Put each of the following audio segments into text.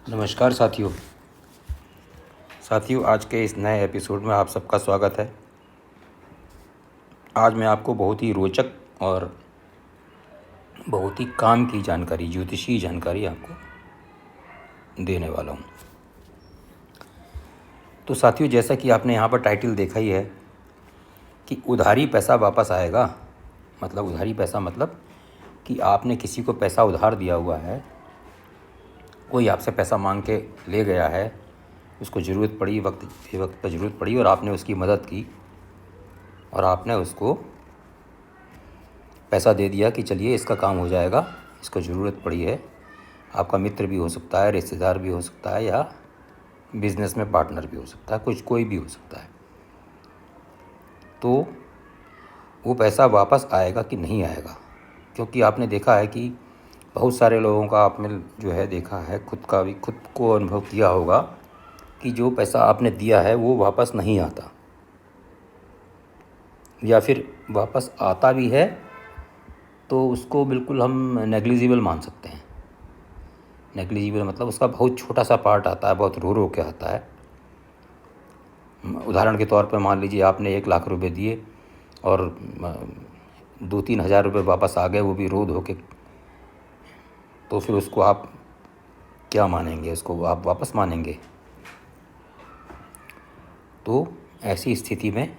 नमस्कार साथियों आज के इस नए एपिसोड में आप सबका स्वागत है। आज मैं आपको बहुत ही रोचक और बहुत ही काम की जानकारी, ज्योतिषीय जानकारी आपको देने वाला हूँ। तो साथियों, जैसा कि आपने यहाँ पर टाइटल देखा ही है कि उधारी पैसा वापस आएगा। मतलब उधारी पैसा मतलब कि आपने किसी को पैसा उधार दिया हुआ है, कोई आपसे पैसा मांग के ले गया है, उसको ज़रूरत पड़ी, वक्त पर ज़रूरत पड़ी और आपने उसकी मदद की और आपने उसको पैसा दे दिया कि चलिए इसका काम हो जाएगा, इसको ज़रूरत पड़ी है। आपका मित्र भी हो सकता है, रिश्तेदार भी हो सकता है, या बिज़नेस में पार्टनर भी हो सकता है, कोई भी हो सकता है। तो वो पैसा वापस आएगा कि नहीं आएगा, क्योंकि आपने देखा है कि बहुत सारे लोगों का आपने जो है देखा है, खुद को अनुभव किया होगा कि जो पैसा आपने दिया है वो वापस नहीं आता, या फिर वापस आता भी है तो उसको बिल्कुल हम नेग्लिजिबल मान सकते हैं। नेग्लिजिबल मतलब उसका बहुत छोटा सा पार्ट आता है, बहुत रो के आता है। उदाहरण के तौर पर मान लीजिए आपने 1 लाख रुपए दिए और 2-3 हज़ार रुपये वापस आ गए, वो भी रो धो के, तो फिर उसको आप क्या मानेंगे? उसको आप वापस मानेंगे? तो ऐसी स्थिति में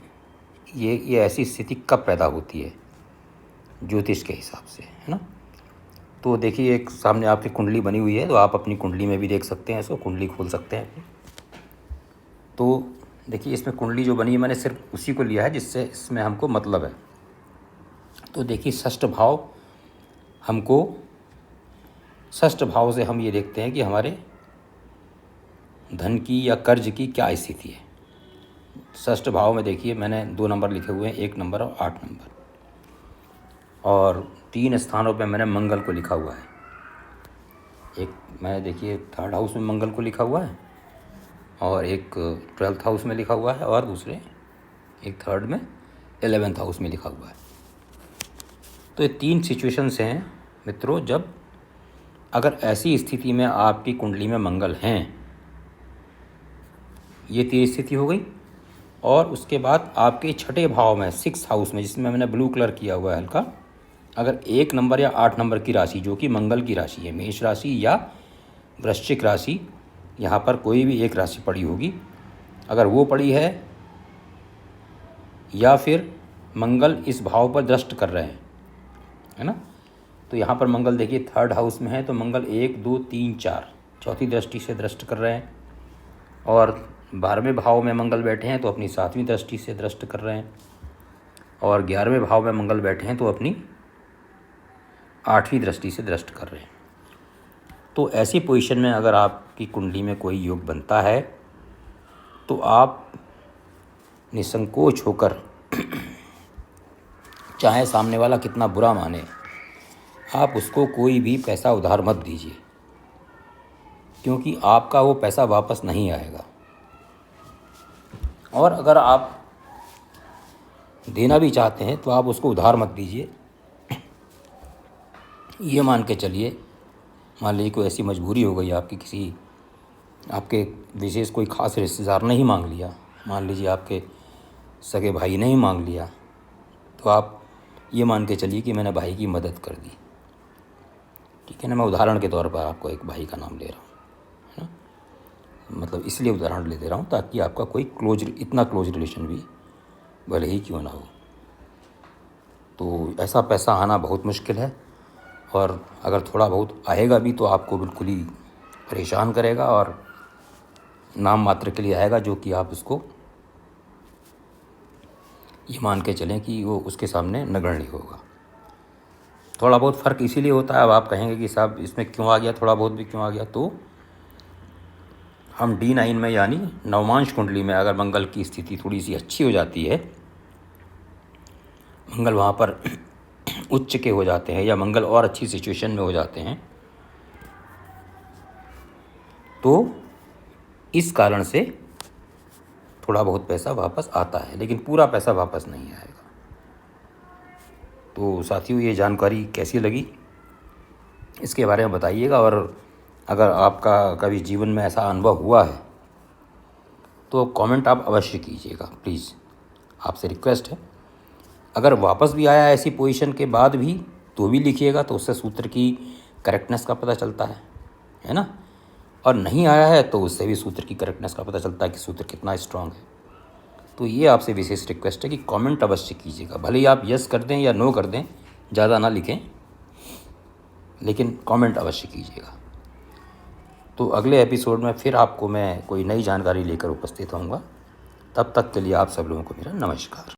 ये ऐसी स्थिति कब पैदा होती है ज्योतिष के हिसाब से, है ना? तो देखिए, एक सामने आपकी कुंडली बनी हुई है, तो आप अपनी कुंडली में भी देख सकते हैं इसको, कुंडली खोल सकते हैं। तो देखिए, इसमें कुंडली जो बनी है, मैंने सिर्फ उसी को लिया है जिससे इसमें हमको मतलब है। तो देखिए, षष्ठ भाव से हम ये देखते हैं कि हमारे धन की या कर्ज की क्या स्थिति है। षष्ठ भाव में देखिए, मैंने 2 नंबर लिखे हुए हैं, 1 नंबर और 8 नंबर, और 3 स्थानों पे मैंने मंगल को लिखा हुआ है। एक मैंने देखिए 3rd हाउस में मंगल को लिखा हुआ है, और एक 12th हाउस में लिखा हुआ है, और दूसरे एक 3rd में 11th हाउस में लिखा हुआ है। तो ये 3 सिचुएशंस हैं मित्रों, जब अगर ऐसी स्थिति में आपकी कुंडली में मंगल हैं, ये 3 स्थिति हो गई। और उसके बाद आपके 6ठे भाव में 6th हाउस में, जिसमें मैंने ब्लू कलर किया हुआ है हल्का, अगर 1 नंबर या 8 नंबर की राशि, जो कि मंगल की राशि है, मेष राशि या वृश्चिक राशि, यहाँ पर कोई भी एक राशि पड़ी होगी, अगर वो पड़ी है, या फिर मंगल इस भाव पर दृष्ट कर रहे हैं, है ना? तो यहाँ पर मंगल देखिए 3rd हाउस में है, तो मंगल 1, 2, 3, 4 चौथी दृष्टि से दृष्ट कर रहे हैं। और 12वें भाव में मंगल बैठे हैं तो अपनी 7वीं दृष्टि से दृष्ट कर रहे हैं। और 11वें भाव में मंगल बैठे हैं तो अपनी 8वीं दृष्टि से दृष्ट कर रहे हैं। तो ऐसी पोजीशन में अगर आपकी कुंडली में कोई योग बनता है, तो आप निसंकोच होकर चाहे सामने वाला कितना बुरा माने, आप उसको कोई भी पैसा उधार मत दीजिए, क्योंकि आपका वो पैसा वापस नहीं आएगा। और अगर आप देना भी चाहते हैं तो आप उसको उधार मत दीजिए। ये मान के चलिए, मान लीजिए कोई ऐसी मजबूरी हो गई आपकी, किसी आपके विशेष कोई ख़ास रिश्तेदार ने ही मांग लिया, मान लीजिए आपके सगे भाई ने ही मांग लिया, तो आप ये मान के चलिए कि मैंने भाई की मदद कर दी। ठीक है ना? मैं उदाहरण के तौर पर आपको एक भाई का नाम ले रहा हूँ, है ना? मतलब इसलिए उदाहरण ले दे रहा हूँ ताकि आपका कोई इतना क्लोज रिलेशन भी भले ही क्यों ना हो। तो ऐसा पैसा आना बहुत मुश्किल है, और अगर थोड़ा बहुत आएगा भी तो आपको बिल्कुल ही परेशान करेगा, और नाम मात्र के लिए आएगा, जो कि आप उसको ये मान के चलें कि वो उसके सामने नगण्य होगा। थोड़ा बहुत फ़र्क इसीलिए होता है। अब आप कहेंगे कि साहब इसमें क्यों आ गया, थोड़ा बहुत भी क्यों आ गया? तो हम D9 में यानी नवमांश कुंडली में अगर मंगल की स्थिति थोड़ी सी अच्छी हो जाती है, मंगल वहाँ पर उच्च के हो जाते हैं, या मंगल और अच्छी सिचुएशन में हो जाते हैं, तो इस कारण से थोड़ा बहुत पैसा वापस आता है, लेकिन पूरा पैसा वापस नहीं आएगा। तो साथियों, ये जानकारी कैसी लगी इसके बारे में बताइएगा, और अगर आपका कभी जीवन में ऐसा अनुभव हुआ है तो कमेंट आप अवश्य कीजिएगा प्लीज़, आपसे रिक्वेस्ट है। अगर वापस भी आया ऐसी पोजीशन के बाद भी तो भी लिखिएगा, तो उससे सूत्र की करेक्टनेस का पता चलता है ना। और नहीं आया है तो उससे भी सूत्र की करेक्टनेस का पता चलता है कि सूत्र कितना स्ट्रांग है। तो ये आपसे विशेष रिक्वेस्ट है कि कमेंट अवश्य कीजिएगा, भले ही आप यस कर दें या नो कर दें, ज़्यादा ना लिखें, लेकिन कमेंट अवश्य कीजिएगा। तो अगले एपिसोड में फिर आपको मैं कोई नई जानकारी लेकर उपस्थित होऊंगा। तब तक के लिए आप सब लोगों को मेरा नमस्कार।